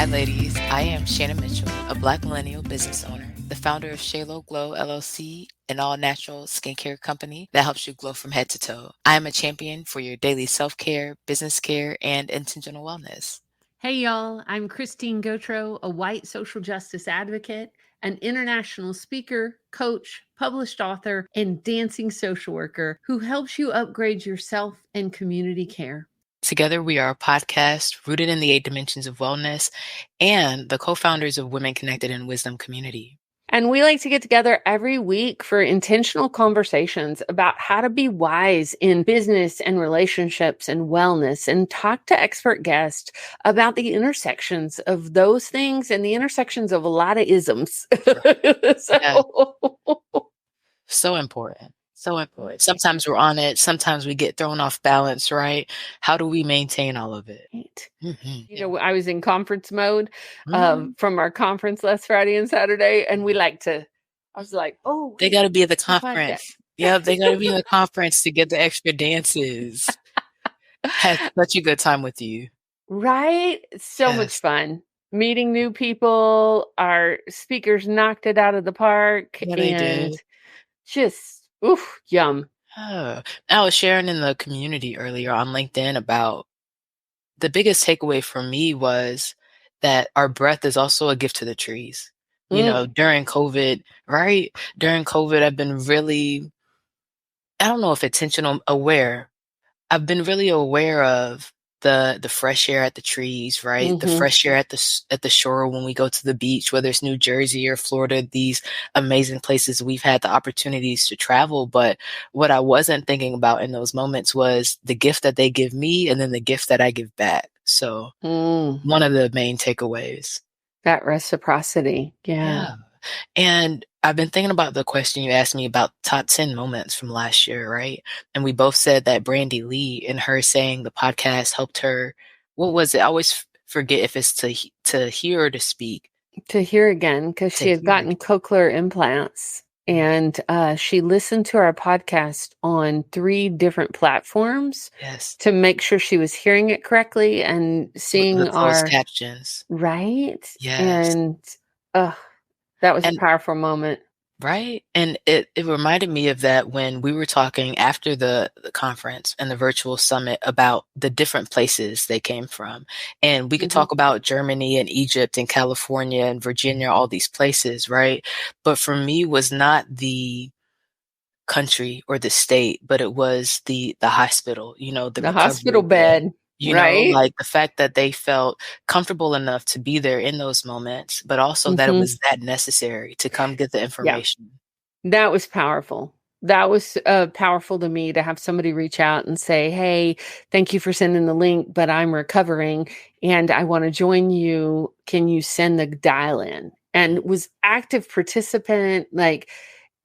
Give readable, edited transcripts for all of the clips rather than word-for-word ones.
ladies. I am Shannon Mitchell, a Black millennial business owner, the founder of Shalo Glow LLC, an all-natural skincare company that helps you glow from head to toe. I am a champion for your daily self-care, business care, and intentional wellness. Hey, y'all. I'm Christine Gautreaux, a white social justice advocate, an international speaker, coach, published author, and dancing social worker who helps you upgrade yourself and community care. Together, we are a podcast rooted in the 8 dimensions of wellness and the co-founders of Women Connected in Wisdom Community. And we like to get together every week for intentional conversations about how to be wise in business and relationships and wellness, and talk to expert guests about the intersections of those things and the intersections of a lot of isms. So important. So important. Sometimes we're on it. Sometimes we get thrown off balance, right? How do we maintain all of it? Right. Mm-hmm. I was in conference mode from our conference last Friday and Saturday, and I was like, oh, they got to be at the conference. Yeah, they got to be in the conference to get the extra dances. Had such a good time with you. Right? So much fun. Meeting new people. Our speakers knocked it out of the park. Yeah, they did. Just, yum. Oh, I was sharing in the community earlier on LinkedIn about the biggest takeaway for me was that our breath is also a gift to the trees. You know, during COVID, right? During COVID, I've been really, I don't know if intentional aware. I've been really aware of the fresh air at the trees, right? The fresh air at the shore when we go to the beach, whether it's New Jersey or Florida, these amazing places we've had the opportunities to travel. But what I wasn't thinking about in those moments was the gift that they give me and then the gift that I give back. So one of the main takeaways. That reciprocity. Yeah. And I've been thinking about the question you asked me about top 10 moments from last year, right? And we both said that Brandy Lee and her saying the podcast helped her. What was it? I always forget if it's to hear or to speak. To hear again, because she had gotten cochlear implants. And she listened to our podcast on 3 different platforms to make sure she was hearing it correctly and seeing our captions. Right? Yes. And that was a powerful moment. Right. And it reminded me of that when we were talking after the conference and the virtual summit about the different places they came from. And we could talk about Germany and Egypt and California and Virginia, all these places, right? But for me, was not the country or the state, but it was the hospital, you know, the hospital bed. You know, like the fact that they felt comfortable enough to be there in those moments, but also that it was that necessary to come get the information. Yeah. That was powerful. That was powerful to me to have somebody reach out and say, hey, thank you for sending the link, but I'm recovering and I want to join you. Can you send the dial in? And was active participant, like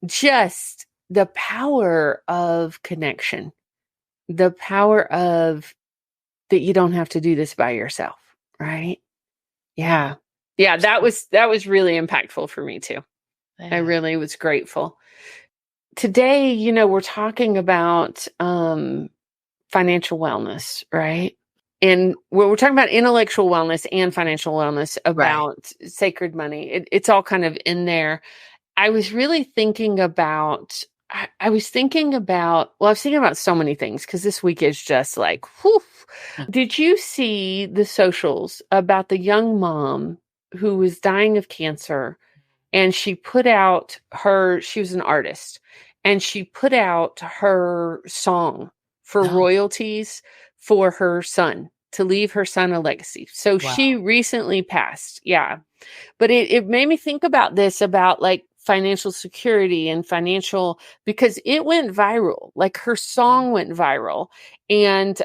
just the power of connection, the power of that you don't have to do this by yourself, right? Yeah. Yeah, that was really impactful for me too. Yeah. I really was grateful. Today, you know, we're talking about financial wellness, right? And we're talking about intellectual wellness and financial wellness, about sacred money. It's all kind of in there. I was really thinking about I was thinking about so many things because this week is just like, whew. Did you see the socials about the young mom who was dying of cancer, and she put out she was an artist, and she put out her song for royalties for her son, to leave her son a legacy. So she recently passed. Yeah. But it made me think about this, about like financial security and financial, because it went viral. Like her song went viral. And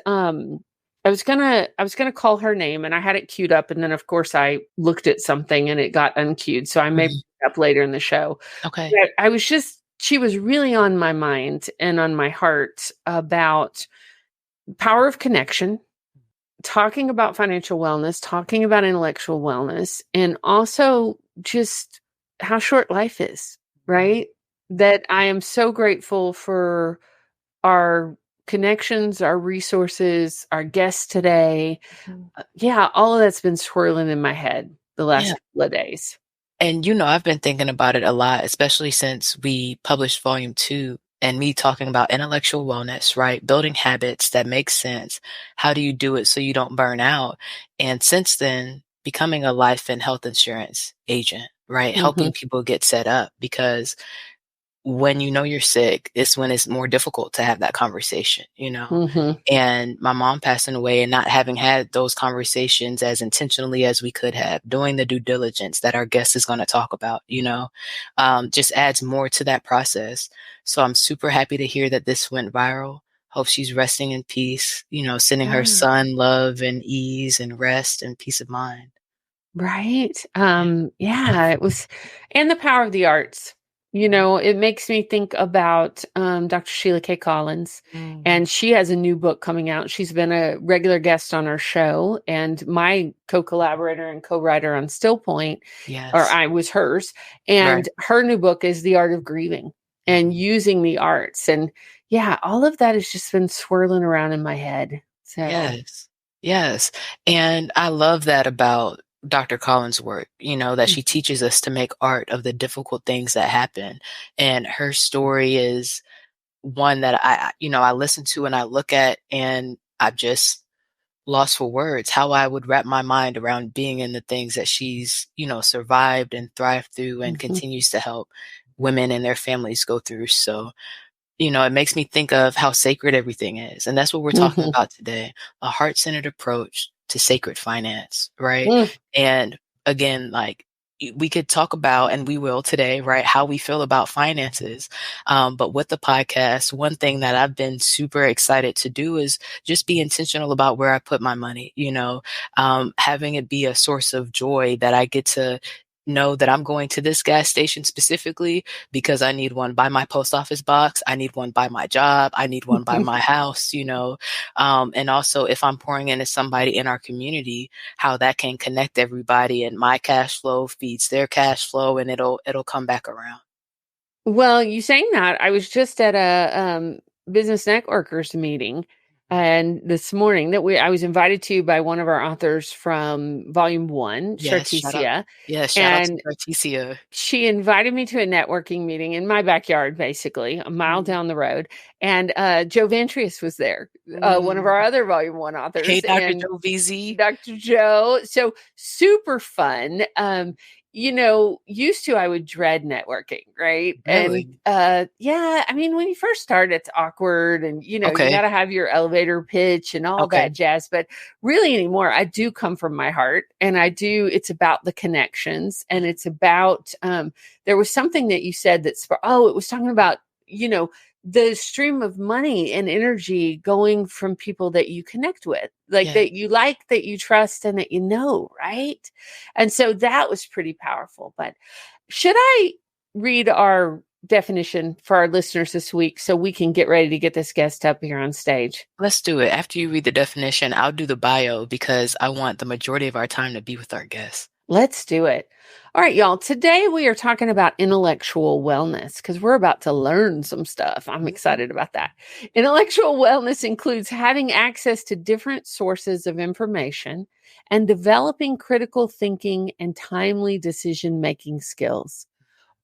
I was gonna call her name, and I had it queued up, and then of course I looked at something and it got unqueued. So I may pick it up later in the show. Okay. But she was really on my mind and on my heart about power of connection, talking about financial wellness, talking about intellectual wellness, and also just how short life is, right? That I am so grateful for our connections, our resources, our guests today. Mhm. Yeah, all of that's been swirling in my head the Yeah. last couple of days. And, I've been thinking about it a lot, especially since we published volume 2 and me talking about intellectual wellness, right? Building habits that make sense. How do you do it so you don't burn out? And since then, becoming a life and health insurance agent, right? Mhm, Helping people get set up because when you know you're sick, it's when it's more difficult to have that conversation. mhm. And my mom passing away and not having had those conversations as intentionally as we could have, doing the due diligence that our guest is going to talk about, just adds more to that process. So I'm super happy to hear that this went viral. Hope she's resting in peace, sending her Yeah. son love and ease and rest and peace of mind. Right. Yeah. Yeah, it was, and the power of the arts. It makes me think about Dr. Sheila K. Collins, Mhm. and she has a new book coming out. She's been a regular guest on our show and my co-collaborator and co-writer on Stillpoint, or Yes. I was hers. Right. And her new book is The Art of Grieving and Mhm. using the arts. And yeah, all of that has just been swirling around in my head. So, Yes. Yes. And I love that about Dr. Collins' work, that she mhm, teaches us to make art of the difficult things that happen. And her story is one that I listen to and I look at and I'm just lost for words how I would wrap my mind around being in the things that she's survived and thrived through and mhm, continues to help women and their families go through. So, it makes me think of how sacred everything is. And that's what we're talking mhm. about today, a heart-centered approach to sacred finance, right? Mm. And again, like we could talk about, and we will today, right, how we feel about finances. But with the podcast, one thing that I've been super excited to do is just be intentional about where I put my money, having it be a source of joy that I get to know that I'm going to this gas station specifically because I need one by my post office box. I need one by my job. I need one by my house. And also if I'm pouring into somebody in our community, how that can connect everybody and my cash flow feeds their cash flow and it'll come back around. Well, you saying that, I was just at a business networkers meeting, and this morning I was invited to by one of our authors from Volume One, Yes, Charticia, shout out to and Artesia. she invited me to a networking meeting in my backyard, basically a mile Mm, down the road, and Joe Ventrius was there, one of mm. our other Volume One Hey, authors, Dr. and Joe VZ. Dr. Joe. So super fun. Used to I would dread networking, right? And Really? yeah, I mean, when you first start, it's awkward and you Okay. gotta have your elevator pitch and all Okay. that jazz. But really anymore, I do come from my heart and it's about the connections and it's about there was something that you said it was talking about, you know, the stream of money and energy going from people that you connect with, Yeah. that you trust, and that right? And so that was pretty powerful. But should I read our definition for our listeners this week so we can get ready to get this guest up here on stage? Let's do it. After you read the definition, I'll do the bio because I want the majority of our time to be with our guests. Let's do it. All right, y'all. Today we are talking about intellectual wellness because we're about to learn some stuff. I'm Mhm. excited about that. Intellectual wellness includes having access to different sources of information and developing critical thinking and timely decision making skills.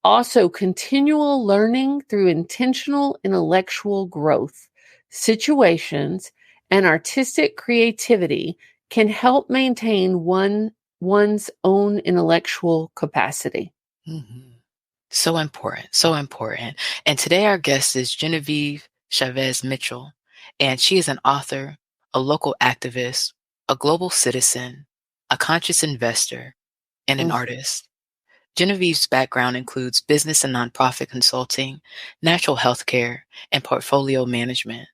Also, continual learning through intentional intellectual growth, situations, and artistic creativity can help maintain one's own intellectual capacity. Mhm. So important, so important. And today our guest is Genevieve Chavez Mitchell, and she is an author, a local activist, a global citizen, a conscious investor, and an Mm, artist. Genevieve's background includes business and nonprofit consulting, natural health care, and portfolio management.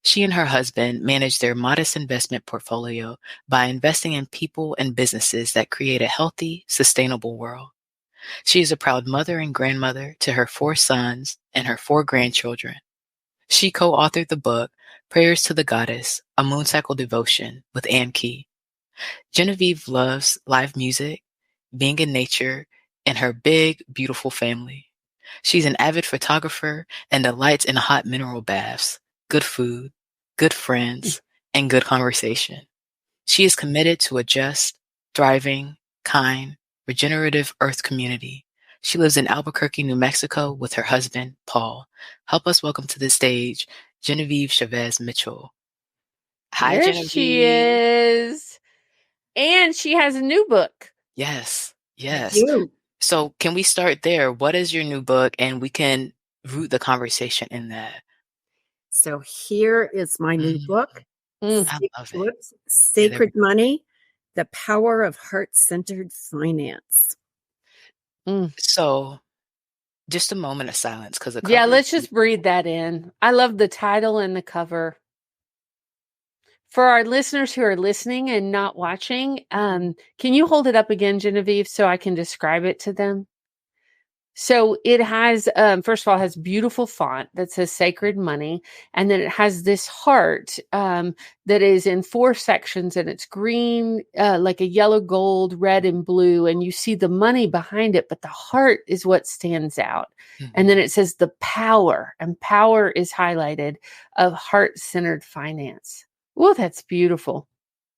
She and her husband manage their modest investment portfolio by investing in people and businesses that create a healthy, sustainable world. She is a proud mother and grandmother to her 4 sons and her 4 grandchildren. She co-authored the book Prayers to the Goddess, a moon cycle devotion with Ann Key. Genevieve loves live music, being in nature, and her big, beautiful family. She's an avid photographer and delights in hot mineral baths, good food, good friends, and good conversation. She is committed to a just, thriving, kind, regenerative earth community. She lives in Albuquerque, New Mexico with her husband, Paul. Help us welcome to the stage Genevieve Chavez Mitchell. Hi, There she Genevieve. is. And she has a new book. Yes, Thank yes. you. So can we start there? What is your new book? And we can root the conversation in that. So here is my new Mm, book, Mm, I love it. whoops, Yeah, there we Sacred Money, The Power of Heart-Centered Finance. mm. So just a moment of silence because the Yeah, cover is let's just breathe that in. I love the title and the cover. For our listeners who are listening and not watching, can you hold it up again, Genevieve, so I can describe it to them? So it has, first of all, it has beautiful font that says Sacred Money. And then it has this heart that is in 4 sections, and it's green, like a yellow, gold, red, and blue. And you see the money behind it, but the heart is what stands out. And then Mhm. it says the power, and power is highlighted, of heart-centered finance. Oh, that's beautiful.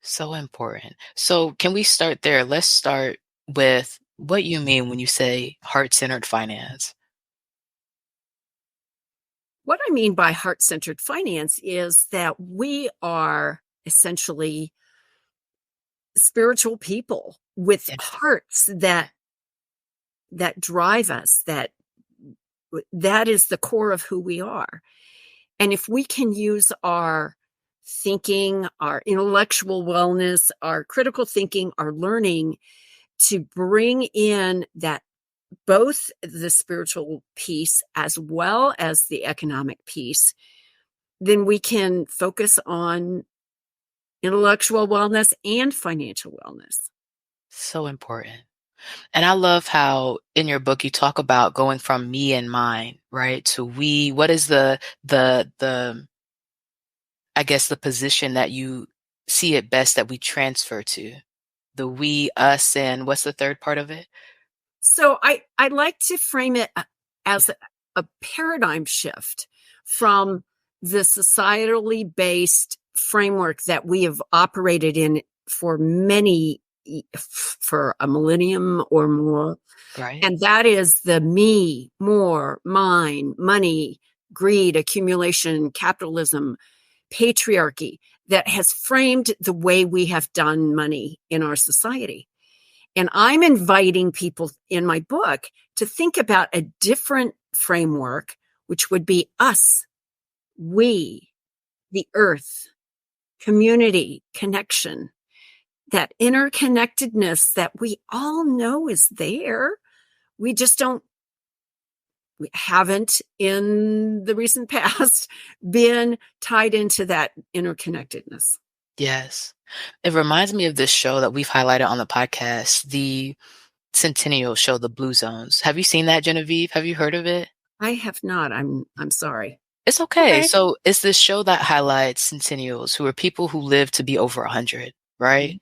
So important. So can we start there? Let's start with what you mean when you say heart-centered finance. What I mean by heart-centered finance is that we are essentially spiritual people with Yes. hearts that drive us, that is the core of who we are. And if we can use our thinking, our intellectual wellness, our critical thinking, our learning to bring in that both the spiritual piece as well as the economic piece, then we can focus on intellectual wellness and financial wellness. So important. And I love how in your book you talk about going from me and mine, right, to we. What is the I guess the position that you see it best that we transfer to? The we, us, and what's the third part of it? So I like to frame it as a paradigm shift from the societally based framework that we have operated in for for a millennium or more. Right? And that is the me, more, mine, money, greed, accumulation, capitalism, patriarchy that has framed the way we have done money in our society. And I'm inviting people in my book to think about a different framework, which would be us, we, the earth, community, connection, that interconnectedness that we all know is there. We just we haven't in the recent past been tied into that interconnectedness. Yes. It reminds me of this show that we've highlighted on the podcast, the Centennial show, The Blue Zones. Have you seen that, Genevieve? Have you heard of it? I have not. I'm sorry. It's okay. Okay. So it's this show that highlights centennials who are people who live to be over 100, right?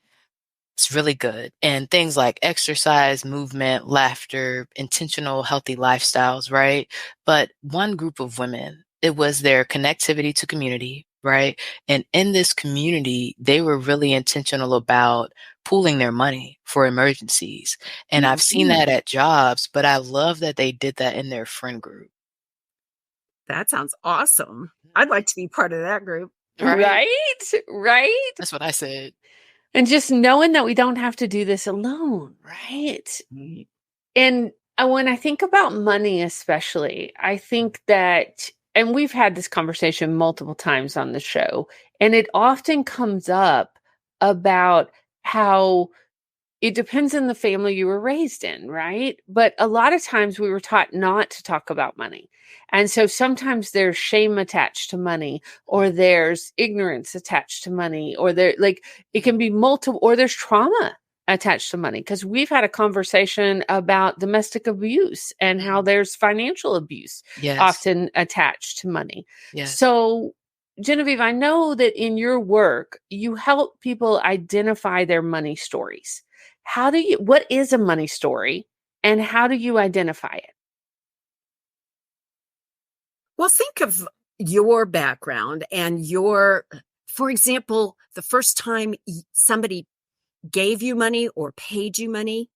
It's really good. And things like exercise, movement, laughter, intentional, healthy lifestyles, right? But one group of women, it was their connectivity to community, right? And in this community, they were really intentional about pooling their money for emergencies. And I've seen Mhm. that at jobs, but I love that they did that in their friend group. That sounds awesome. I'd like to be part of that group. Right? Right? Right? That's what I said. And just knowing that we don't have to do this alone, right? And when I think about money, especially, I think that, and we've had this conversation multiple times on the show, and it often comes up about how it depends on the family you were raised in, right? But a lot of times we were taught not to talk about money. And so sometimes there's shame attached to money, or there's ignorance attached to money, or there, like, it can be multiple, or there's trauma attached to money. Because we've had a conversation about domestic abuse and how there's financial abuse Yes. often attached to money. Yes. So, Genevieve, I know that in your work, you help people identify their money stories. What is a money story, and how do you identify it? Well, think of your background and for example, the first time somebody gave you money or paid you money,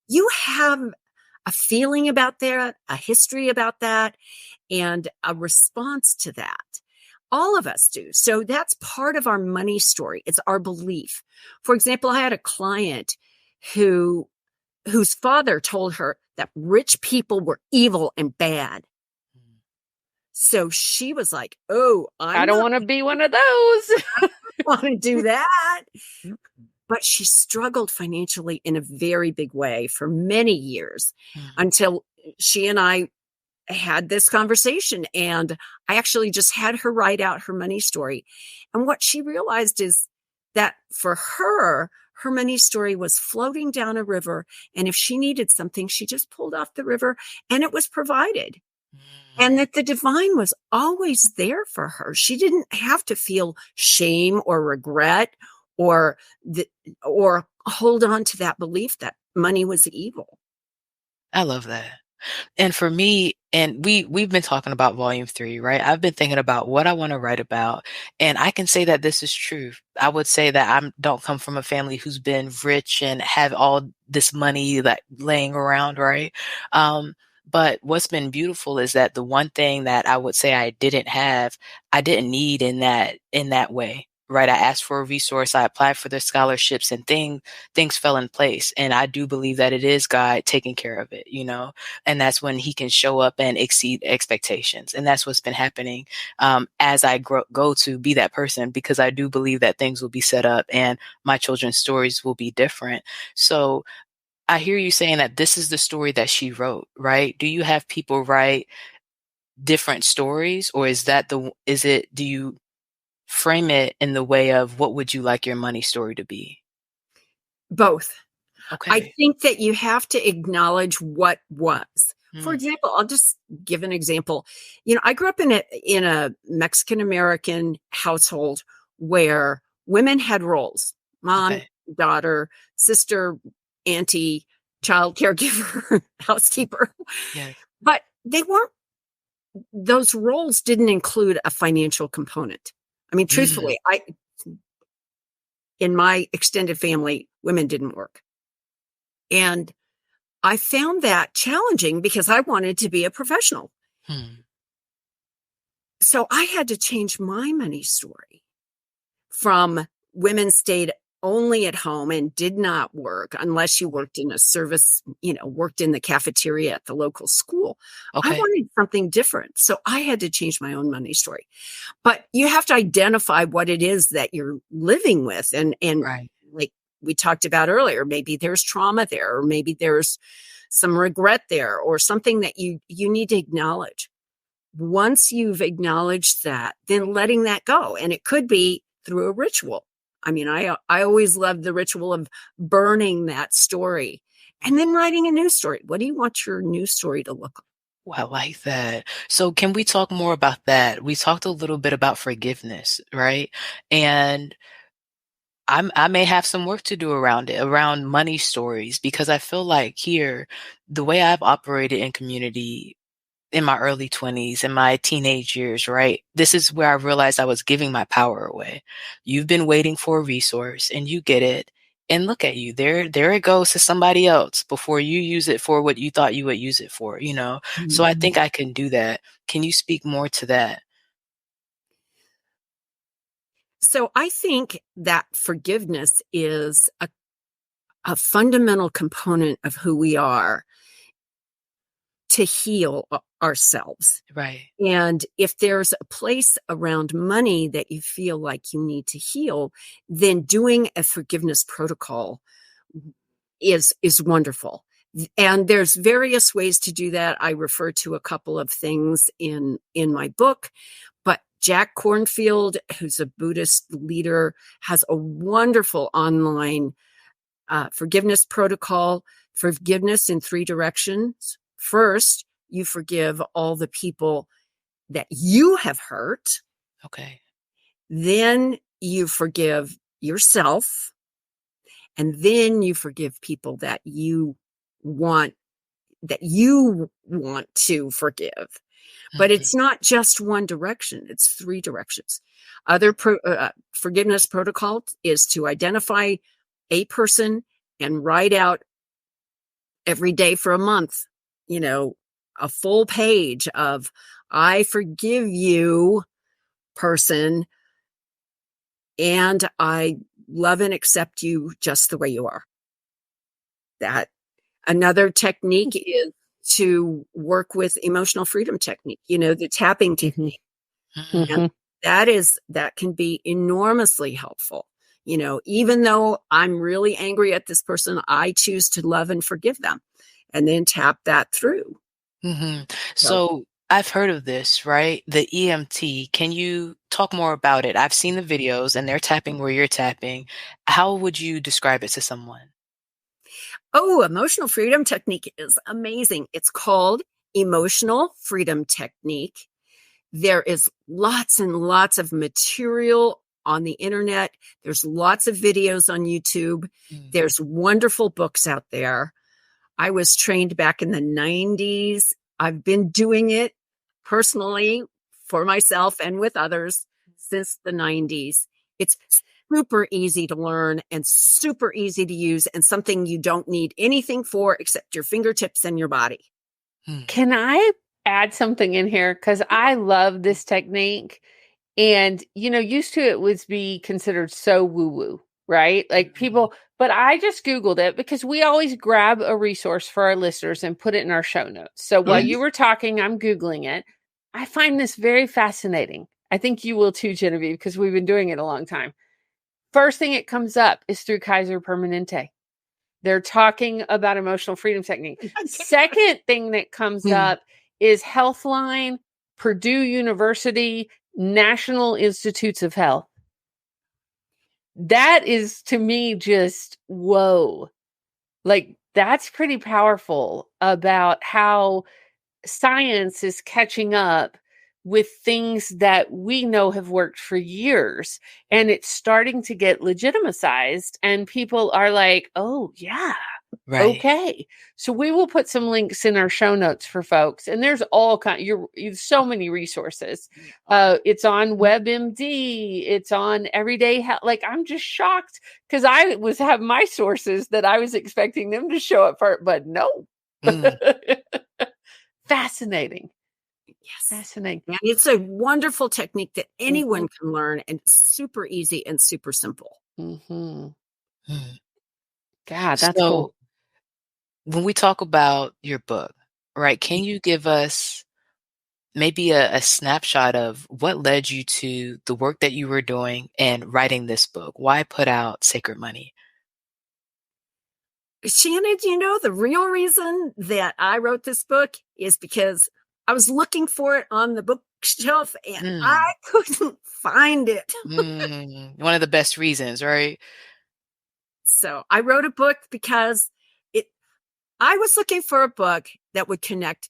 you have a feeling about that, a history about that, and a response to that. All of us do. So that's part of our money story. It's our belief. For example, I had a client whose father told her that rich people were evil and bad. So she was like, oh, I don't want to be one of those. want to do that. But she struggled financially in a very big way for many years until she and I had this conversation, and I actually just had her write out her money story. And what she realized is that for her money story was floating down a river. And if she needed something, she just pulled off the river and it was provided. And that the divine was always there for her. She didn't have to feel shame or regret or hold on to that belief that money was evil. I love that. And for me, and we've been talking about volume 3, right? I've been thinking about what I want to write about, and I can say that this is true. I would say that I don't come from a family who's been rich and have all this money like laying around, right? But what's been beautiful is that the one thing that I would say I didn't need in that way. Right. I asked for a resource. I applied for the scholarships, and things fell in place. And I do believe that it is God taking care of it, and that's when he can show up and exceed expectations. And that's what's been happening as I go to be that person, because I do believe that things will be set up and my children's stories will be different. So I hear you saying that this is the story that she wrote, right? Do you have people write different stories, or do you frame it in the way of what would you like your money story to be? Both. Okay. I think that you have to acknowledge what was. For example, I'll just give an example. I grew up in a Mexican-American household where women had roles: mom, daughter, sister, auntie, child caregiver, housekeeper. Yes. But those roles didn't include a financial component. I mean, truthfully, in my extended family, women didn't work. And I found that challenging because I wanted to be a professional. So I had to change my money story from women stayed only at home and did not work unless you worked in a service, worked in the cafeteria at the local school. I wanted something different. So I had to change my own money story. But you have to identify what it is that you're living with. And right. Like we talked about earlier, maybe there's trauma there, or maybe there's some regret there, or something that you need to acknowledge. Once you've acknowledged that, then letting that go. And it could be through a ritual. I mean, I always loved the ritual of burning that story and then writing a new story. What do you want your new story to look like? Well, I like that. So can we talk more about that? We talked a little bit about forgiveness, right? And I may have some work to do around money stories, because I feel like here, the way I've operated in community in my early 20s and my teenage years, right? This is where I realized I was giving my power away. You've been waiting for a resource and you get it. And look at you, there it goes to somebody else before you use it for what you thought you would use it for, So I think I can do that. Can you speak more to that? So I think that forgiveness is a fundamental component of who we are to heal ourselves. Right. And if there's a place around money that you feel like you need to heal, then doing a forgiveness protocol is wonderful. And there's various ways to do that. I refer to a couple of things in my book, but Jack Kornfield, who's a Buddhist leader, has a wonderful online forgiveness protocol. Forgiveness in 3 directions. First, you forgive all the people that you have hurt. Okay. Then you forgive yourself. And then you forgive people that you want to forgive. But it's not just one direction. It's 3 directions. Other forgiveness protocol is to identify a person and write out every day for a month, a full page of, I forgive you, person, and I love and accept you just the way you are. That. Another technique is to work with emotional freedom technique, the tapping technique. And that can be enormously helpful. Even though I'm really angry at this person, I choose to love and forgive them and then tap that through. So I've heard of this, right? The EMT. Can you talk more about it? I've seen the videos and they're tapping where you're tapping. How would you describe it to someone? Oh, emotional freedom technique is amazing. It's called emotional freedom technique. There is lots and lots of material on the internet. There's lots of videos on YouTube. There's wonderful books out there. I was trained back in the 90s. I've been doing it personally for myself and with others since the 90s. It's super easy to learn and super easy to use, and something you don't need anything for except your fingertips and your body. Can I add something in here? Because I love this technique. And, used to it would be considered so woo-woo, right? Like people, but I just Googled it because we always grab a resource for our listeners and put it in our show notes. So while you were talking, I'm Googling it. I find this very fascinating. I think you will too, Genevieve, because we've been doing it a long time. First thing it comes up is through Kaiser Permanente. They're talking about emotional freedom technique. Second thing that comes up is Healthline, Purdue University, National Institutes of Health. That is, to me, just whoa. Like, that's pretty powerful about how science is catching up with things that we know have worked for years, and it's starting to get legitimized, and people are like, oh yeah, okay. So we will put some links in our show notes for folks, and there's all you've so many resources. It's on WebMD, it's on Everyday Health. Like, I'm just shocked because I have my sources that I was expecting them to show up for, but no. Fascinating. Yes. Fascinating. And it's a wonderful technique that anyone can learn, and super easy and super simple. God, that's cool. When we talk about your book, right, can you give us maybe a snapshot of what led you to the work that you were doing and writing this book? Why put out Sacred Money? Shannon, the real reason that I wrote this book is because I was looking for it on the bookshelf and I couldn't find it. One of the best reasons, right? So I wrote a book because I was looking for a book that would connect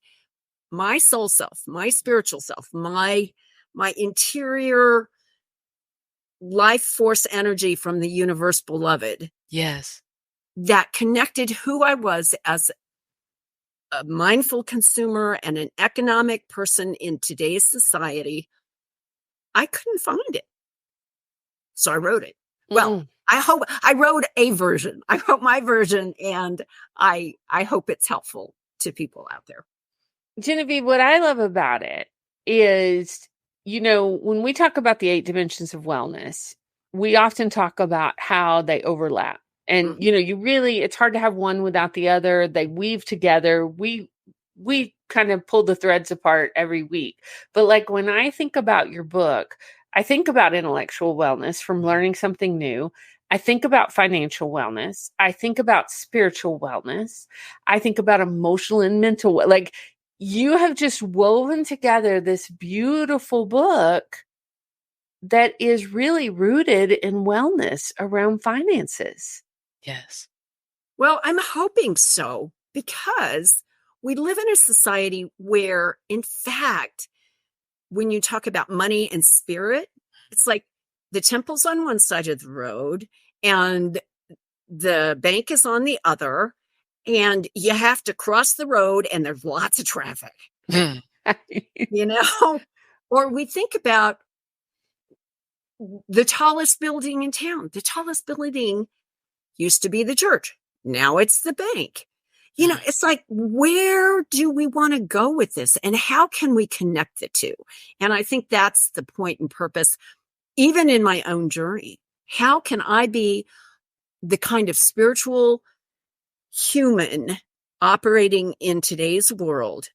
my soul self, my spiritual self, my interior life force energy from the universe beloved. Yes. That connected who I was as a mindful consumer and an economic person in today's society. I couldn't find it. So I wrote it. Well, I wrote a version. I wrote my version, and I hope it's helpful to people out there. Genevieve, what I love about it is, when we talk about the 8 dimensions of wellness, we often talk about how they overlap. And, it's hard to have one without the other. They weave together. We kind of pull the threads apart every week. But like, when I think about your book, I think about intellectual wellness from learning something new. I think about financial wellness. I think about spiritual wellness. I think about emotional and mental. Like, you have just woven together this beautiful book that is really rooted in wellness around finances. Yes. Well, I'm hoping so, because we live in a society where, in fact, when you talk about money and spirit, it's like the temple's on one side of the road and the bank is on the other, and you have to cross the road and there's lots of traffic. you know, or we think about the tallest building in town. The tallest building used to be the church. Now it's the bank. You know, it's like, where do we want to go with this? And how can we connect the two? And I think that's the point and purpose, even in my own journey. How can I be the kind of spiritual human operating in today's world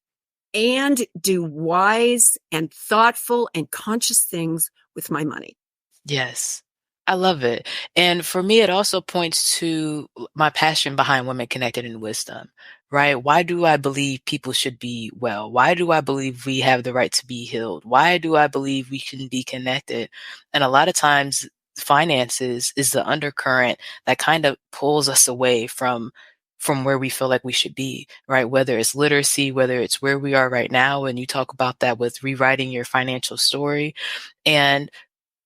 and do wise and thoughtful and conscious things with my money? Yes. I love it. And for me, it also points to my passion behind Women Connected in Wisdom, right? Why do I believe people should be well? Why do I believe we have the right to be healed? Why do I believe we can be connected? And a lot of times, finances is the undercurrent that kind of pulls us away from where we feel like we should be, right? Whether it's literacy, whether it's where we are right now. And you talk about that with rewriting your financial story. And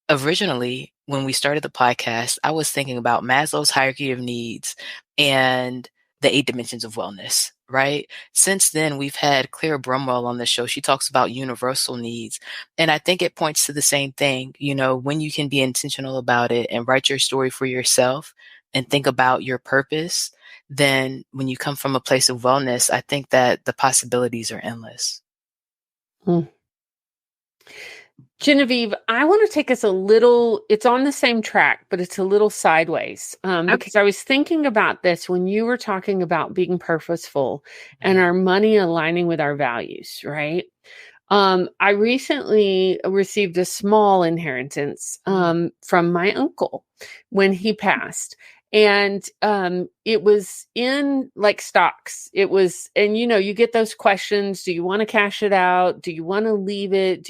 originally, when we started the podcast, I was thinking about Maslow's hierarchy of needs and the 8 dimensions of wellness, right? Since then, we've had Claire Brumwell on the show. She talks about universal needs. And I think it points to the same thing, when you can be intentional about it and write your story for yourself and think about your purpose, then when you come from a place of wellness, I think that the possibilities are endless. Genevieve, I want to take us it's on the same track, but it's a little sideways because I was thinking about this when you were talking about being purposeful and our money aligning with our values, right? I recently received a small inheritance from my uncle when he passed. And it was in like stocks. And you get those questions. Do you want to cash it out? Do you want to leave it?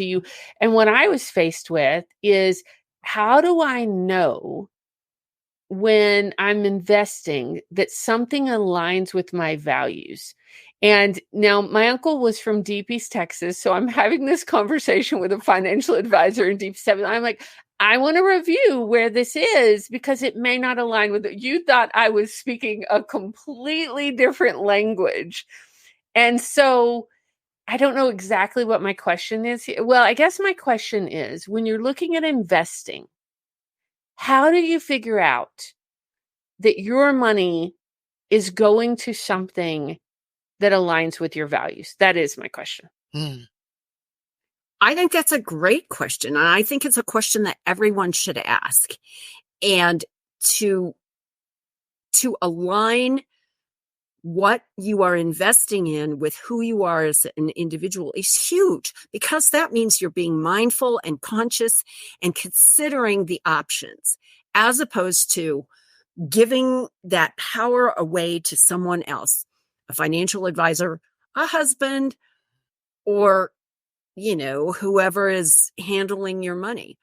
And what I was faced with is, how do I know when I'm investing that something aligns with my values? And now my uncle was from Deep East Texas. So I'm having this conversation with a financial advisor in Deep East Texas. I'm like, I want to review where this is because it may not align with it. You thought I was speaking a completely different language. And so I don't know exactly what my question is. Well, I guess my question is, when you're looking at investing, how do you figure out that your money is going to something that aligns with your values? That is my question. I think that's a great question. And I think it's a question that everyone should ask. And to align what you are investing in with who you are as an individual is huge, because that means you're being mindful and conscious and considering the options, as opposed to giving that power away to someone else, a financial advisor, a husband, or whoever is handling your money.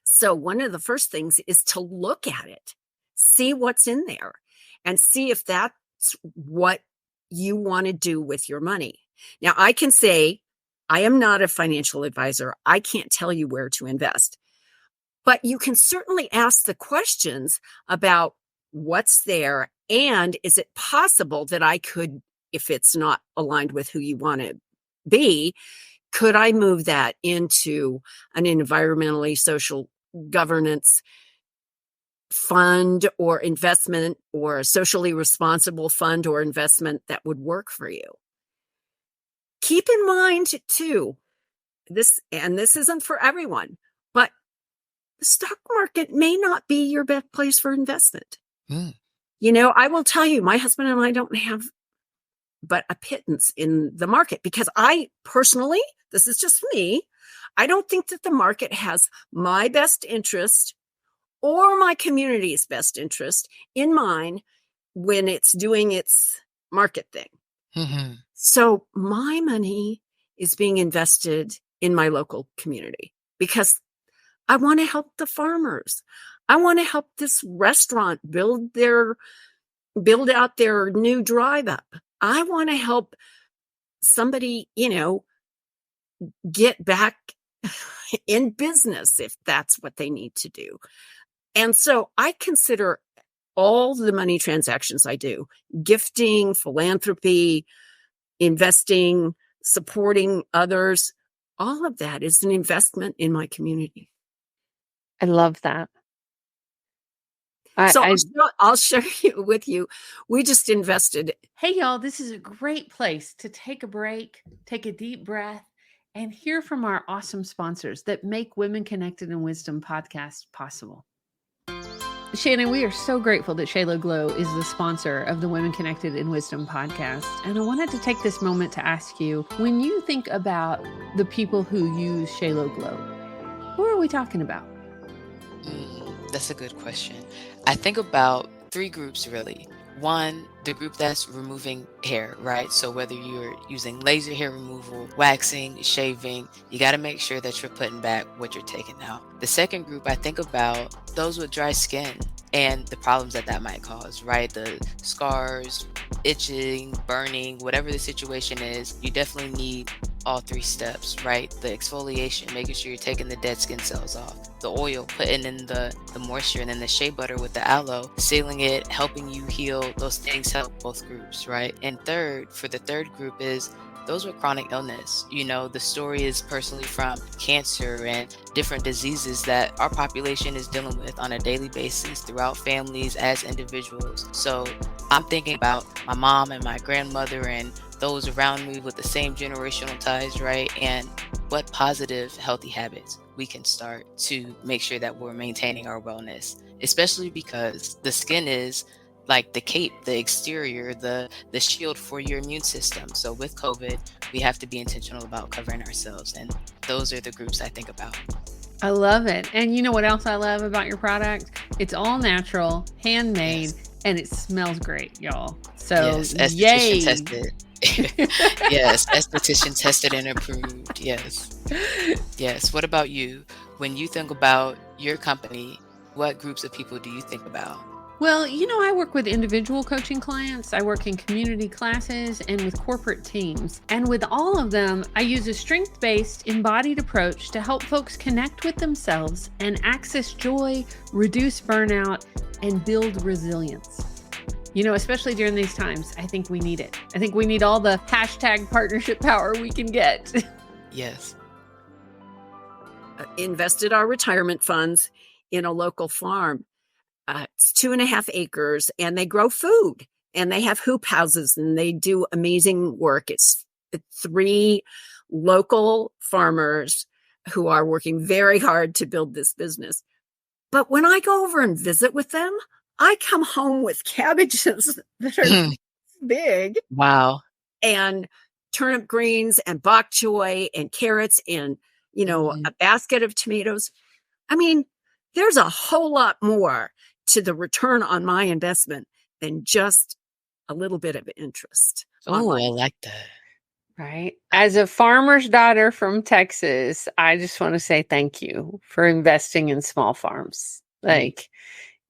So one of the first things is to look at it, see what's in there, and see if that's what you want to do with your money. Now, I can say I am not a financial advisor. I can't tell you where to invest, but you can certainly ask the questions about what's there, and is it possible that I could, if it's not aligned with who you want to be, could I move that into an environmentally social governance fund or investment, or a socially responsible fund or investment that would work for you? Keep in mind too, this isn't for everyone, but the stock market may not be your best place for investment. I will tell you, my husband and I don't have but a pittance in the market, because I personally, this is just me, I don't think that the market has my best interest or my community's best interest in mind when it's doing its market thing. So my money is being invested in my local community because I want to help the farmers. I want to help this restaurant build out their new drive up. I want to help somebody, get back in business if that's what they need to do. And so I consider all the money transactions I do, gifting, philanthropy, investing, supporting others, all of that is an investment in my community. I love that. So I'll share with you. We just invested. Hey, y'all, this is a great place to take a break, take a deep breath, and hear from our awesome sponsors that make Women Connected in Wisdom podcast possible. Shannon, we are so grateful that Shayla Glow is the sponsor of the Women Connected in Wisdom podcast. And I wanted to take this moment to ask you, when you think about the people who use Shayla Glow, who are we talking about? That's a good question. I think about 3 groups, really. One, the group that's removing hair, right? So whether you're using laser hair removal, waxing, shaving, you got to make sure that you're putting back what you're taking out. The second group, I think about those with dry skin and the problems that might cause, right? The scars, itching, burning, whatever the situation is, you definitely need all 3 steps, right? The exfoliation, making sure you're taking the dead skin cells off. The oil, putting in the moisture, and then the shea butter with the aloe, sealing it, helping you heal. Those things help both groups, right? And third, for the third group is those with chronic illness. You know, the story is personally from cancer and different diseases that our population is dealing with on a daily basis throughout families as individuals. So I'm thinking about my mom and my grandmother and those around me with the same generational ties, right? And what positive, healthy habits we can start to make sure that we're maintaining our wellness, especially because the skin is like the cape, the exterior, the shield for your immune system. So with COVID, we have to be intentional about covering ourselves. And those are the groups I think about. I love it. And you know what else I love about your product? It's all natural, handmade, and it smells great, y'all. So esthetician tested. Yes, esthetician tested and approved. Yes. What about you? When you think about your company, what groups of people do you think about? Well, you know, I work with individual coaching clients. I work in community classes and with corporate teams. And with all of them, I use a strength-based, embodied approach to help folks connect with themselves and access joy, reduce burnout, and build resilience. You know, especially during these times, I think we need it. I think we need all the hashtag partnership power we can get. Yes. Invested our retirement funds in a local farm. It's 2.5 acres, and they grow food, and they have hoop houses, and they do amazing work. It's 3 local farmers who are working very hard to build this business. But when I go over and visit with them, I come home with cabbages that are big. Wow. And turnip greens and bok choy and carrots and, you know, a basket of tomatoes. I mean, there's a whole lot more to the return on my investment than just a little bit of interest. Oh, I like that. Right. As a farmer's daughter from Texas, I just want to say thank you for investing in small farms. Like,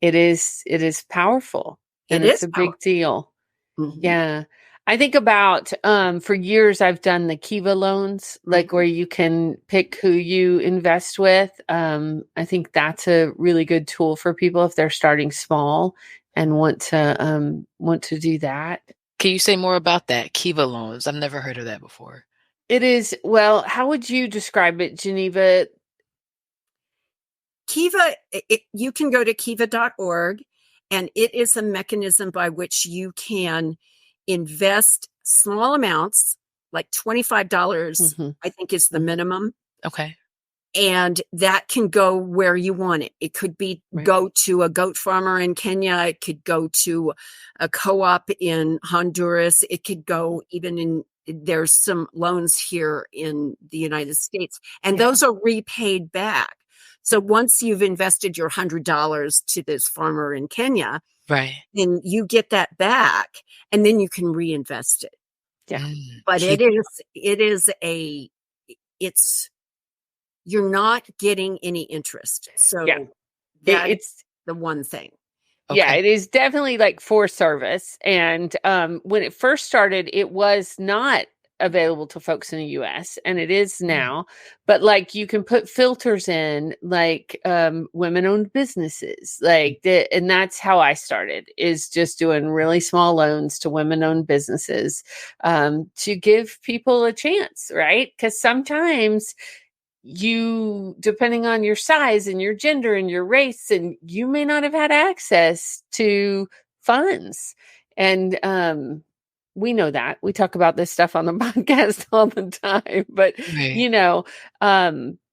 it is powerful, and it's a big deal. Yeah. I think about, for years, I've done the Kiva loans, like where you can pick who you invest with. I think that's a really good tool for people if they're starting small and want to do that. Can you say more about that? Kiva loans. I've never heard of that before. It is, well, how would you describe it, Geneva? Kiva, you can go to kiva.org, and it is a mechanism by which you can invest small amounts, like $25, I think is the minimum. Okay. And that can go where you want it. It could be go to a goat farmer in Kenya. It could go to a co-op in Honduras. It could go even there's some loans here in the United States, and those are repaid back. So once you've invested your $100 to this farmer in Kenya, then you get that back, and then you can reinvest it. Yeah. But you're not getting any interest. So it's the one thing. Okay. Yeah, it is definitely like for service. And when it first started, it was not available to folks in the US, and it is now, but like you can put filters in, like women-owned businesses, and that's how I started, is just doing really small loans to women-owned businesses, to give people a chance, right? Because sometimes you, depending on your size and your gender and your race, and you may not have had access to funds. And we know that. We talk about this stuff on the podcast all the time. But, Right.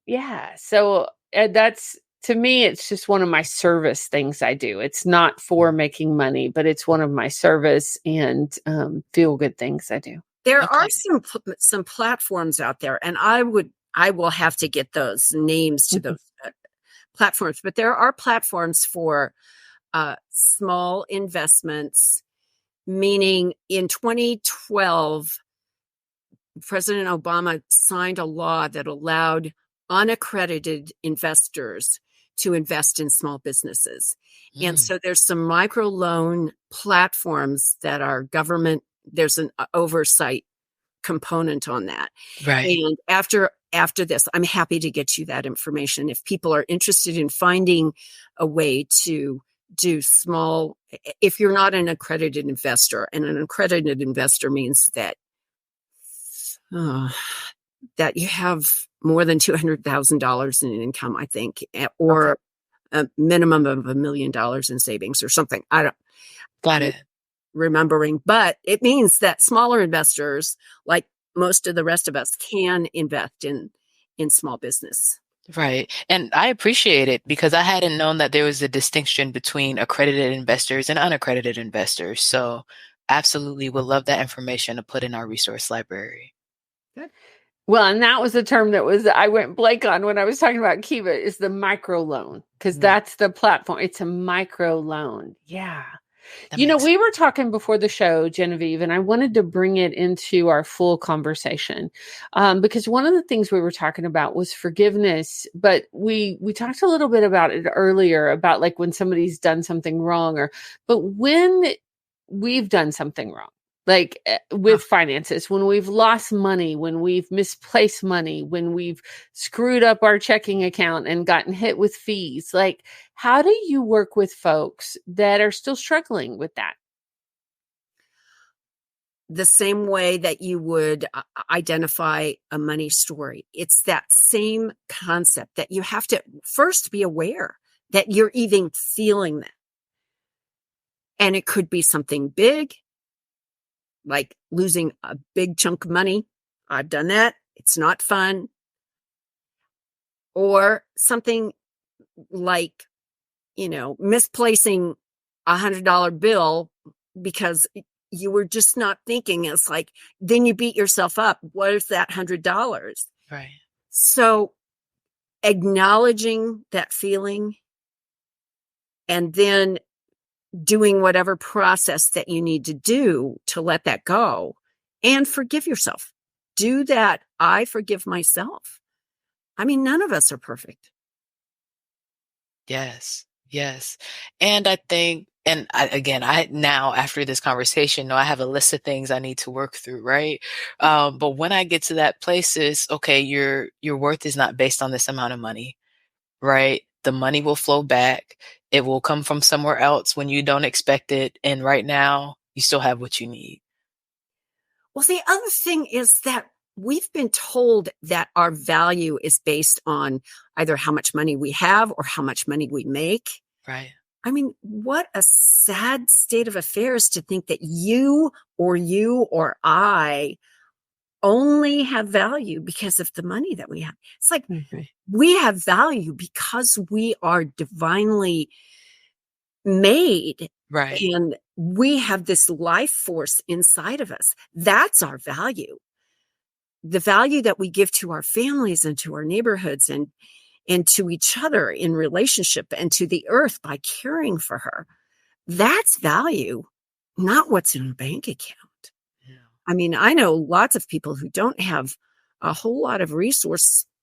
yeah. So that's, to me, it's just one of my service things I do. It's not for making money, but it's one of my service and feel good things I do. There are Okay. some platforms out there, and I will have to get those names to those platforms, but there are platforms for small investments, meaning in 2012, President Obama signed a law that allowed unaccredited investors to invest in small businesses. And so there's some microloan platforms that are government, there's an oversight component on that. Right. And after this, I'm happy to get you that information. If people are interested in finding a way to do small, if you're not an accredited investor, and an accredited investor means that that you have more than $200,000 in income, I think, or a minimum of $1 million in savings or something. Got I'm it. remembering, but it means that smaller investors, like most of the rest of us, can invest in small business. Right. And I appreciate it because I hadn't known that there was a distinction between accredited investors and unaccredited investors. So absolutely would love that information to put in our resource library. Good. Well, and that was the term that I went blank on when I was talking about Kiva, is the micro loan, because that's the platform. It's a micro loan. Yeah. That makes We were talking before the show, Genevieve, and I wanted to bring it into our full conversation, because one of the things we were talking about was forgiveness, but we talked a little bit about it earlier, about like when somebody's done something wrong, but when we've done something wrong, like with finances, when we've lost money, when we've misplaced money, when we've screwed up our checking account and gotten hit with fees, like, how do you work with folks that are still struggling with that? The same way that you would identify a money story. It's that same concept that you have to first be aware that you're even feeling that. And it could be something big, like losing a big chunk of money. I've done that. It's not fun. Or something like, misplacing $100 bill because you were just not thinking. It's like, then you beat yourself up. What is that $100? right. So acknowledging that feeling and then doing whatever process that you need to do to let that go and forgive yourself. Do that. I forgive myself. I mean, none of us are perfect. Yes. Yes. And I think, and I now after this conversation, know I have a list of things I need to work through, right? But when I get to that place is, okay, your worth is not based on this amount of money, right? The money will flow back. It will come from somewhere else when you don't expect it. And right now, you still have what you need. Well, the other thing is that we've been told that our value is based on either how much money we have or how much money we make. Right. I mean, what a sad state of affairs to think that you or I only have value because of the money that we have. It's like we have value because we are divinely made. Right. And we have this life force inside of us. That's our value. The value that we give to our families and to our neighborhoods and to each other in relationship and to the earth by caring for her. That's value, not what's in a bank account. Yeah. I mean, I know lots of people who don't have a whole lot of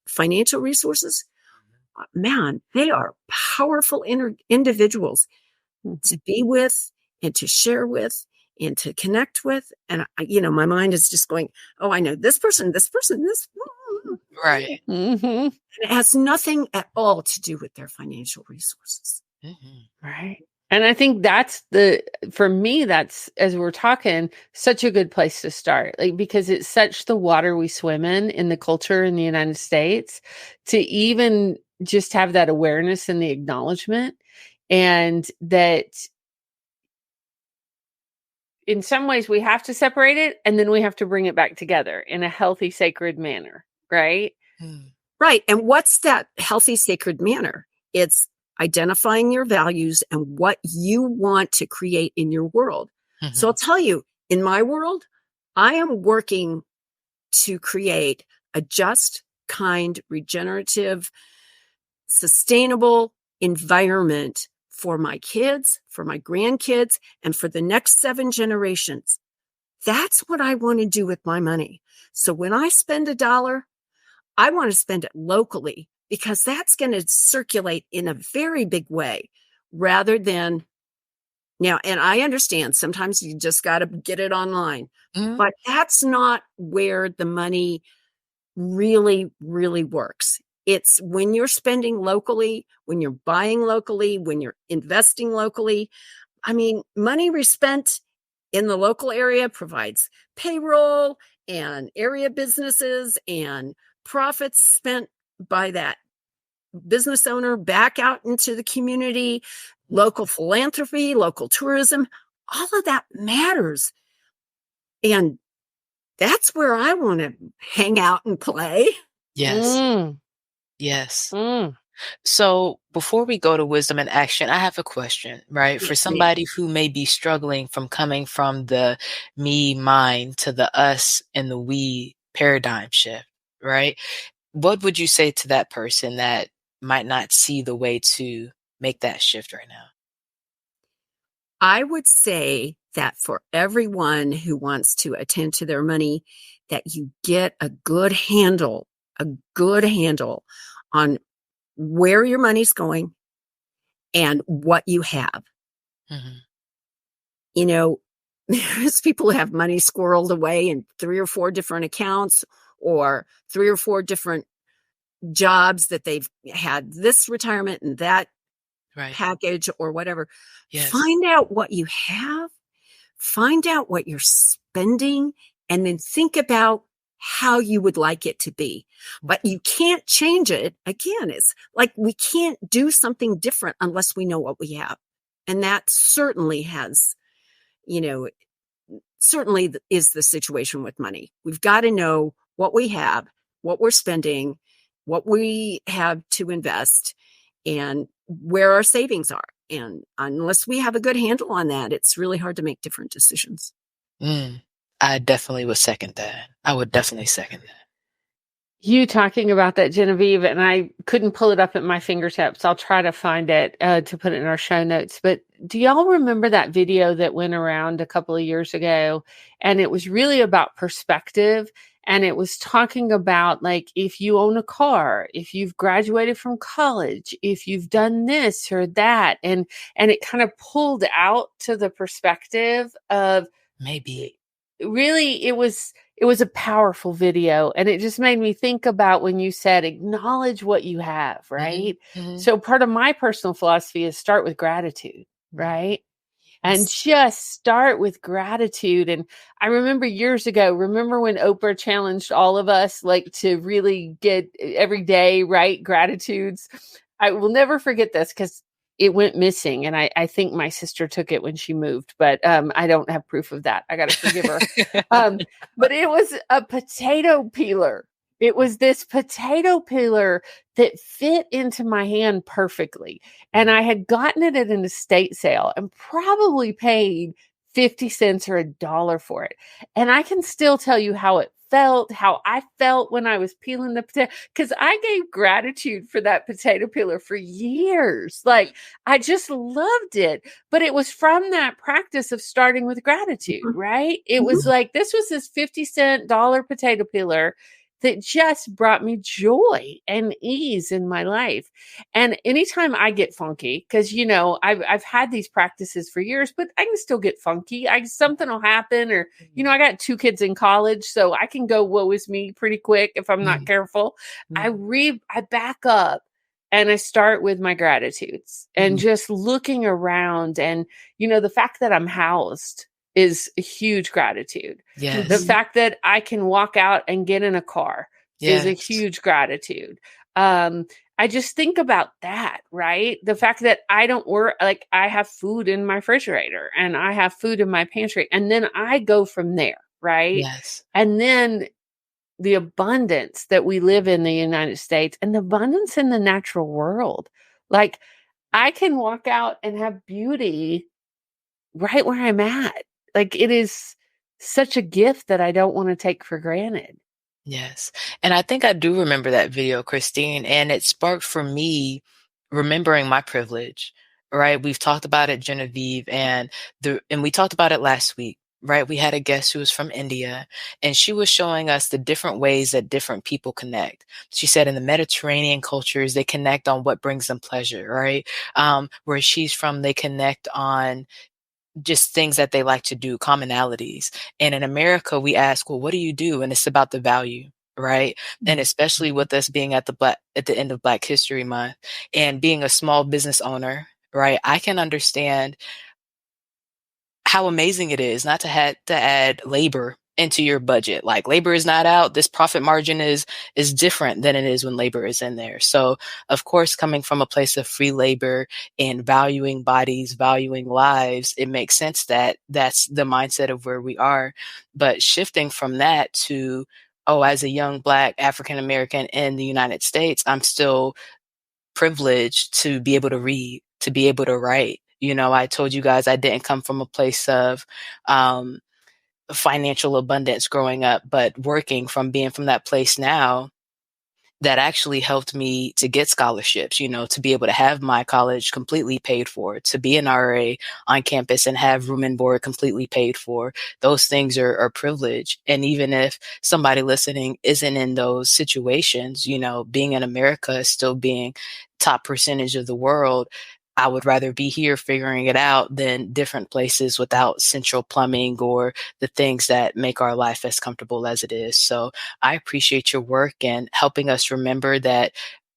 financial resources. Man, they are powerful individuals to be with and to share with and to connect with. And, my mind is just going, oh, I know this person, this person, this. Right. Mm-hmm. And it has nothing at all to do with their financial resources. Mm-hmm. Right. And I think for me, that's, as we're talking, such a good place to start, like, because it's such the water we swim in the culture in the United States, to even just have that awareness and the acknowledgement, and that in some ways we have to separate it, and then we have to bring it back together in a healthy, sacred manner. Right. Right. And what's that healthy, sacred manner? It's identifying your values and what you want to create in your world. Mm-hmm. So I'll tell you, in my world, I am working to create a just, kind, regenerative, sustainable environment for my kids, for my grandkids, and for the next 7 generations. That's what I want to do with my money. So when I spend $1, I want to spend it locally, because that's going to circulate in a very big way, rather than now. And I understand sometimes you just got to get it online, but that's not where the money really, really works. It's when you're spending locally, when you're buying locally, when you're investing locally. I mean, money we spent in the local area provides payroll and area businesses and profits spent by that business owner back out into the community, local philanthropy, local tourism. All of that matters. And that's where I want to hang out and play. Yes. Yes. So before we go to wisdom and action, I have a question, right? For somebody who may be struggling from coming from the me, mine to the us and the we paradigm shift, right? What would you say to that person that might not see the way to make that shift right now? I would say that for everyone who wants to attend to their money, that you get a good handle on where your money's going and what you have. Mm-hmm. There's people who have money squirreled away in 3 or 4 different accounts, or 3 or 4 different jobs that they've had this retirement and that package or whatever. Yes. Find out what you have, find out what you're spending, and then think about how you would like it to be. But you can't change it. Again, it's like we can't do something different unless we know what we have. And that certainly certainly is the situation with money. We've got to know what we have, what we're spending, what we have to invest, and where our savings are. And unless we have a good handle on that, it's really hard to make different decisions. I definitely would second that. I would definitely second that. You talking about that, Genevieve, and I couldn't pull it up at my fingertips. I'll try to find it to put it in our show notes. But do y'all remember that video that went around a couple of years ago? And it was really about perspective. And it was talking about, like, if you own a car, if you've graduated from college, if you've done this or that. And it kind of pulled out to the perspective of maybe. Really, it was a powerful video, and it just made me think about when you said acknowledge what you have, right? Mm-hmm. So part of my personal philosophy is start with gratitude, right? Yes. And just start with gratitude. And I remember years ago, when Oprah challenged all of us, like, to really get every day, right, gratitudes. I will never forget this because it went missing. And I think my sister took it when she moved, but I don't have proof of that. I got to forgive her. But it was a potato peeler. It was this potato peeler that fit into my hand perfectly. And I had gotten it at an estate sale and probably paid 50 cents or $1 for it. And I can still tell you how I felt when I was peeling the potato, because I gave gratitude for that potato peeler for years. Like, I just loved it. But it was from that practice of starting with gratitude, right? It was like, this was this 50-cent potato peeler. that just brought me joy and ease in my life. And anytime I get funky, because I've had these practices for years, but I can still get funky. Something will happen, or I got 2 kids in college, so I can go woe is me pretty quick if I'm not careful. I back up and I start with my gratitudes and just looking around, and the fact that I'm housed is a huge gratitude. Yes. The fact that I can walk out and get in a car is a huge gratitude. I just think about that, right? The fact that I don't work, like I have food in my refrigerator and I have food in my pantry, and then I go from there, right? Yes. And then the abundance that we live in the United States and the abundance in the natural world. Like I can walk out and have beauty right where I'm at. Like it is such a gift that I don't want to take for granted. Yes. And I think I do remember that video, Christine, and it sparked for me remembering my privilege, right? We've talked about it, Genevieve, and we talked about it last week, right? We had a guest who was from India, and she was showing us the different ways that different people connect. She said in the Mediterranean cultures, they connect on what brings them pleasure, right? Where she's from, they connect on just things that they like to do, commonalities. And in America, we ask, well, what do you do? And it's about the value, right? And especially with us being at the end of Black History Month and being a small business owner, right? I can understand how amazing it is not to have to add labor into your budget. Like labor is not out. This profit margin is different than it is when labor is in there. So of course, coming from a place of free labor and valuing bodies, valuing lives, it makes sense that that's the mindset of where we are. But shifting from that to, as a young Black African American in the United States, I'm still privileged to be able to read, to be able to write. I told you guys I didn't come from a place of financial abundance growing up, but being from that place now, that actually helped me to get scholarships, to be able to have my college completely paid for, to be an RA on campus and have room and board completely paid for. Those things are privilege. And even if somebody listening isn't in those situations, being in America, still being top percentage of the world, I would rather be here figuring it out than different places without central plumbing or the things that make our life as comfortable as it is. So I appreciate your work and helping us remember that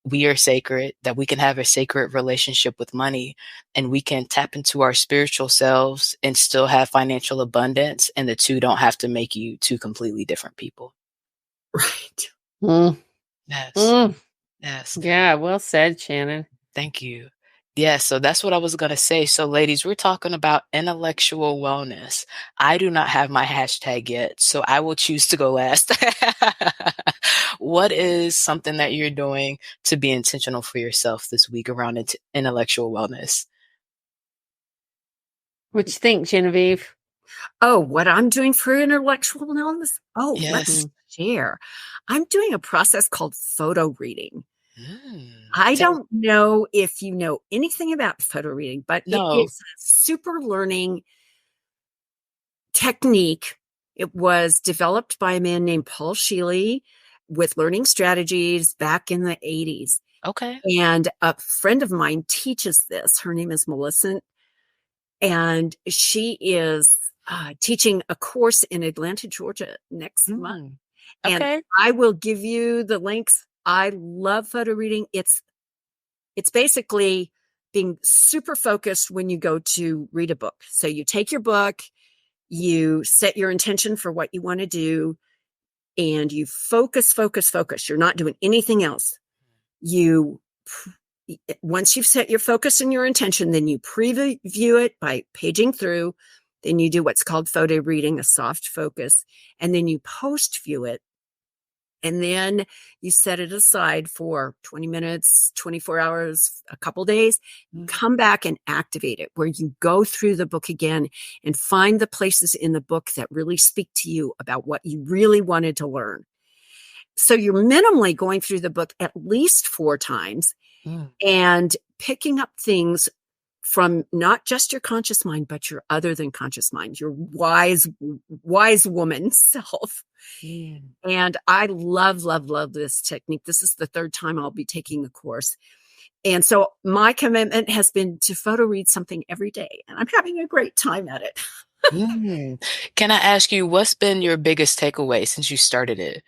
we are sacred, that we can have a sacred relationship with money, and we can tap into our spiritual selves and still have financial abundance. And the two don't have to make you two completely different people. Right. Yes. Yes. Yeah. Well said, Shannon. Thank you. Yeah, so that's what I was going to say. So ladies, we're talking about intellectual wellness. I do not have my hashtag yet, so I will choose to go last. What is something that you're doing to be intentional for yourself this week around intellectual wellness? What you think, Genevieve? Oh, what I'm doing for intellectual wellness? Oh, Yes. let's share. I'm doing a process called photo reading. Mm. I don't know if you know anything about photo reading, but No. it is a super learning technique. It was developed by a man named Paul Sheely with learning strategies back in the 80s. Okay. And a friend of mine teaches this. Her name is Melissa, and she is teaching a course in Atlanta, Georgia next month. Okay. And I will give you the links. I love photo reading. It's basically being super focused when you go to read a book. So you take your book, you set your intention for what you want to do, and you focus. You're not doing anything else. Once you've set your focus and your intention, then you preview it by paging through. Then you do what's called photo reading, a soft focus, and then you post view it. And then you set it aside for 20 minutes, 24 hours, a couple days. Come back and activate it, where you go through the book again and find the places in the book that really speak to you about what you really wanted to learn. So you're minimally going through the book at least 4 times and picking up things from not just your conscious mind, but your other than conscious mind, your wise woman self. Mm. And I love, love, love this technique. This is the third time I'll be taking the course. And so my commitment has been to photo read something every day, and I'm having a great time at it. Mm. Can I ask you, what's been your biggest takeaway since you started it?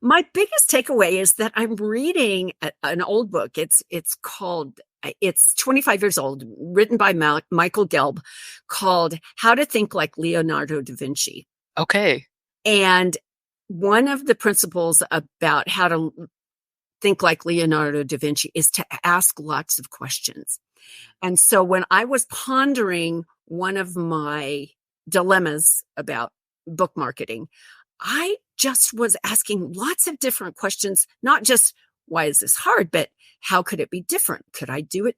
My biggest takeaway is that I'm reading an old book. It's called, it's 25 years old, written by Michael Gelb, called How to Think Like Leonardo da Vinci. Okay. And one of the principles about how to think like Leonardo da Vinci is to ask lots of questions. And so when I was pondering one of my dilemmas about book marketing, I just was asking lots of different questions, not just why is this hard, but how could it be different? Could I do it?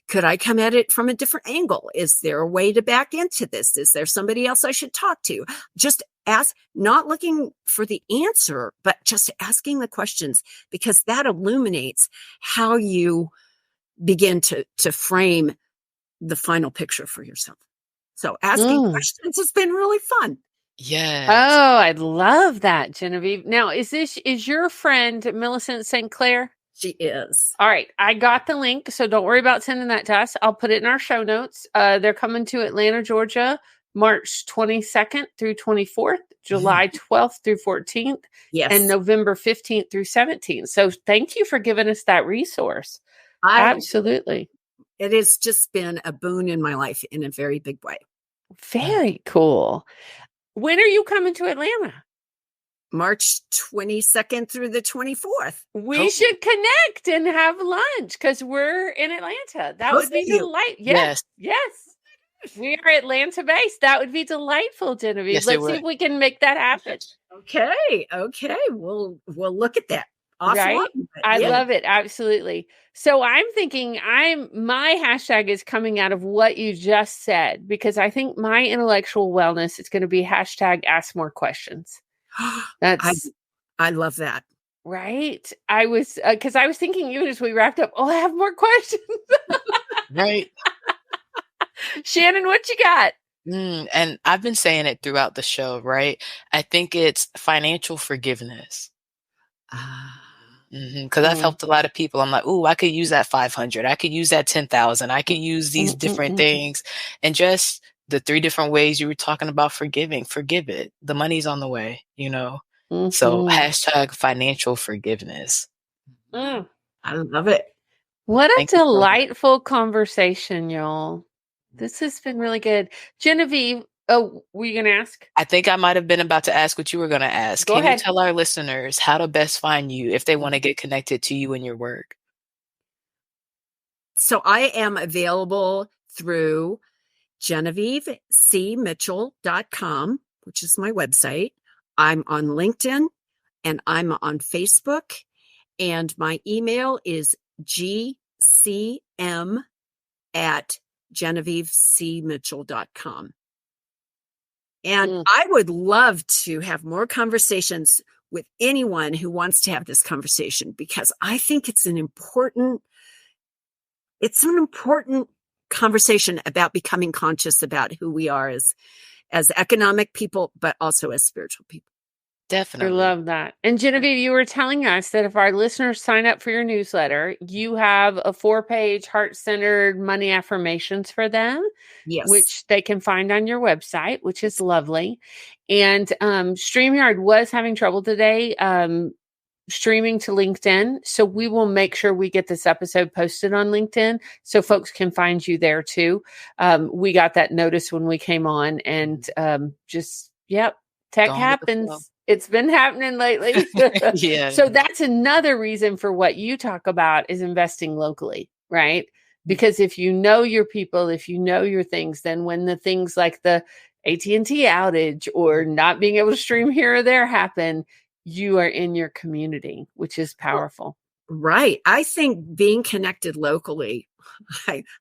Could I come at it from a different angle? Is there a way to back into this? Is there somebody else I should talk to? Just ask, not looking for the answer, but just asking the questions, because that illuminates how you begin to frame the final picture for yourself. So asking questions has been really fun. Yes. Oh, I love that, Genevieve. Now, is your friend Millicent St. Clair? She is. All right. I got the link, so don't worry about sending that to us. I'll put it in our show notes. They're coming to Atlanta, Georgia, March 22nd through 24th, July 12th through 14th, Yes. and November 15th through 17th. So thank you for giving us that resource. Absolutely. It has just been a boon in my life in a very big way. Very cool. When are you coming to Atlanta? March 22nd through the 24th. We should connect and have lunch because we're in Atlanta. That would be delightful. Yes. We are Atlanta based. That would be delightful, Genevieve. Yes, let's see if we can make that happen. Okay. We'll look at that. Awesome. Right? I love it. Absolutely. So I'm thinking my hashtag is coming out of what you just said, because I think my intellectual wellness is going to be hashtag ask more questions. I love that. Right. I was, because I was thinking even as we wrapped up, I have more questions. Right. Shannon, what you got? And I've been saying it throughout the show, right? I think it's financial forgiveness. Because I've helped a lot of people. I'm like, I could use that 500. I could use that 10,000. I could use these different things. And just the 3 different ways you were talking about forgiving, forgive it. The money's on the way, So hashtag financial forgiveness. I love it. What a delightful conversation, y'all. This has been really good. Genevieve, were you going to ask? I think I might have been about to ask what you were going to ask. Go ahead. ahead. You tell our listeners how to best find you if they want to get connected to you and your work? So I am available through GenevieveCmitchell.com, which is my website. I'm on LinkedIn and I'm on Facebook. And my email is gcm@GenevieveCmitchell.com. And I would love to have more conversations with anyone who wants to have this conversation, because I think it's an important conversation about becoming conscious about who we are as economic people, but also as spiritual people. Definitely. I love that. And Genevieve, you were telling us that if our listeners sign up for your newsletter, you have a 4-page heart-centered money affirmations for them, which they can find on your website, which is lovely. And StreamYard was having trouble today streaming to LinkedIn. So we will make sure we get this episode posted on LinkedIn so folks can find you there too. We got that notice when we came on, and tech happens. It's been happening lately. Yeah. So that's another reason for what you talk about is investing locally, right? Because if you know your people, if you know your things, then when the things like the AT&T outage or not being able to stream here or there happen, you are in your community, which is powerful. Right. I think being connected locally,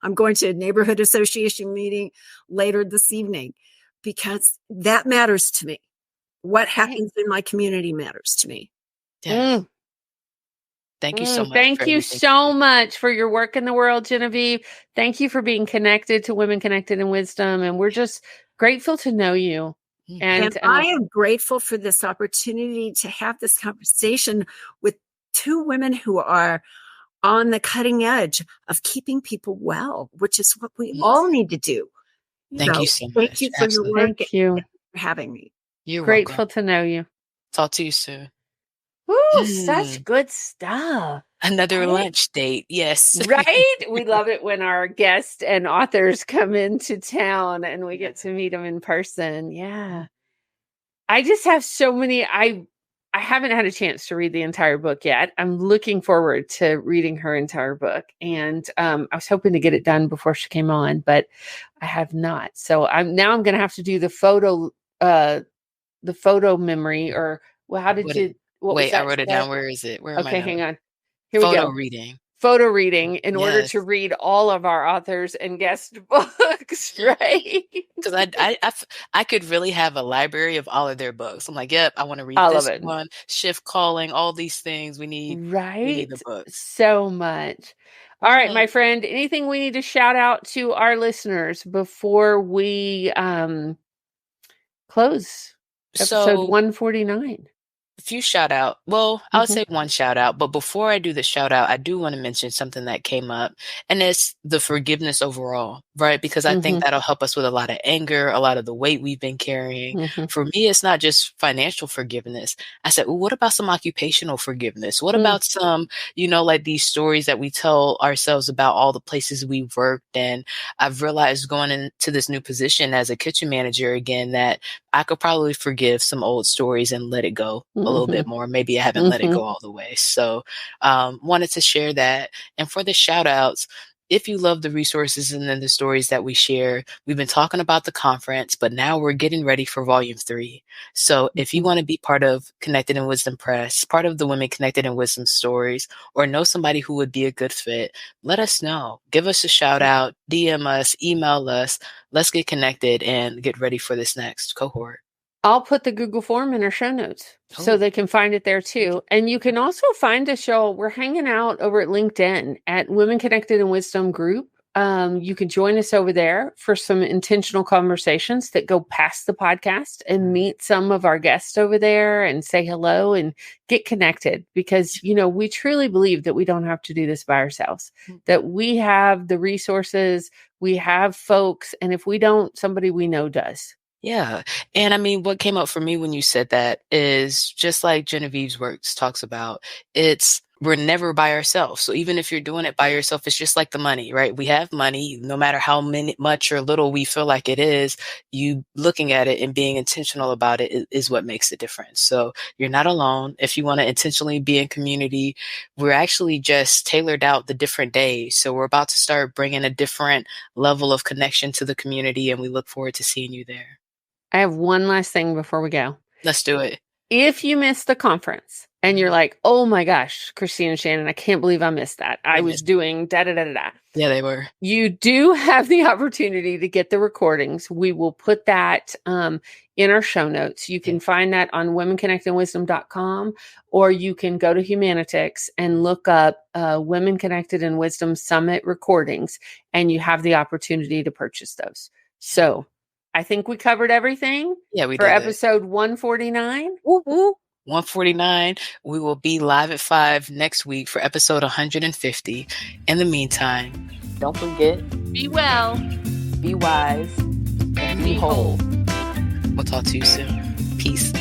I'm going to a neighborhood association meeting later this evening because that matters to me. What happens in my community matters to me. Yes. Thank you so much. Thank you so much for your work in the world, Genevieve. Thank you for being connected to Women Connected in Wisdom. And we're just grateful to know you. And I am grateful for this opportunity to have this conversation with two women who are on the cutting edge of keeping people well, which is what we all need to do. Thank you so much. Thank you for your work. Thank you for having me. You're grateful welcome. to know you. Talk to you soon. Ooh, such good stuff. Another lunch date. Yes. Right? We love it when our guests and authors come into town and we get to meet them in person. Yeah. I just have so many. I haven't had a chance to read the entire book yet. I'm looking forward to reading her entire book. And I was hoping to get it done before she came on, but I have not. So I'm going to have to do the photo memory, or well, how did you wait, I wrote it down. Where is it? Where am I? Okay, hang on. Here we go. Photo reading in order to read all of our authors and guest books, right? Because I could really have a library of all of their books. I'm like, yep, I want to read this one, Shift Calling, all these things. We need the books. So much. All right, my friend, anything we need to shout out to our listeners before we close episode 149? A few shout out. Well, I would say one shout out, but before I do the shout out, I do want to mention something that came up, and it's the forgiveness overall, right? Because I think that'll help us with a lot of anger, a lot of the weight we've been carrying. For me, it's not just financial forgiveness. I said, well, what about some occupational forgiveness? What about some, like these stories that we tell ourselves about all the places we've worked? And I've realized going into this new position as a kitchen manager again, that I could probably forgive some old stories and let it go a little bit more. Maybe I haven't let it go all the way. So wanted to share that. And for the shout outs, if you love the resources and then the stories that we share, we've been talking about the conference, but now we're getting ready for volume 3. So if you want to be part of Connected in Wisdom Press, part of the Women Connected in Wisdom stories, or know somebody who would be a good fit, let us know. Give us a shout out, DM us, email us. Let's get connected and get ready for this next cohort. I'll put the Google form in our show notes so they can find it there too. And you can also find us, y'all. We're hanging out over at LinkedIn at Women Connected in Wisdom group. You can join us over there for some intentional conversations that go past the podcast and meet some of our guests over there and say hello and get connected, because, we truly believe that we don't have to do this by ourselves, that we have the resources, we have folks, and if we don't, somebody we know does. Yeah. And I mean, what came up for me when you said that is just like Genevieve's works talks about, we're never by ourselves. So even if you're doing it by yourself, it's just like the money, right? We have money, no matter how much or little we feel like it is, you looking at it and being intentional about it is what makes the difference. So you're not alone. If you want to intentionally be in community, we're actually just tailored out the different days. So we're about to start bringing a different level of connection to the community, and we look forward to seeing you there. I have one last thing before we go. Let's do it. If you missed the conference and you're like, oh my gosh, Christine and Shannon, I can't believe I missed that. I was doing da-da-da-da-da. Yeah, they were. You do have the opportunity to get the recordings. We will put that in our show notes. You can find that on womenconnectedinwisdom.com, or you can go to Humanitix and look up Women Connected in Wisdom Summit recordings, and you have the opportunity to purchase those. So I think we covered everything. Yeah, we did. For did episode 149. Woo-hoo. 149. We will be live at 5 next week for episode 150. In the meantime, don't forget, be well, be wise, and be whole. We'll talk to you soon. Peace.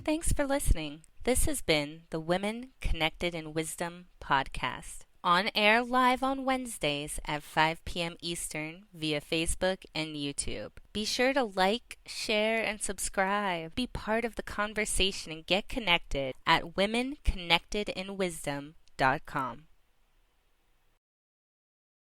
Thanks for listening. This has been the Women Connected in Wisdom podcast. On air live on Wednesdays at 5 p.m. Eastern via Facebook and YouTube. Be sure to like, share, and subscribe. Be part of the conversation and get connected at womenconnectedinwisdom.com.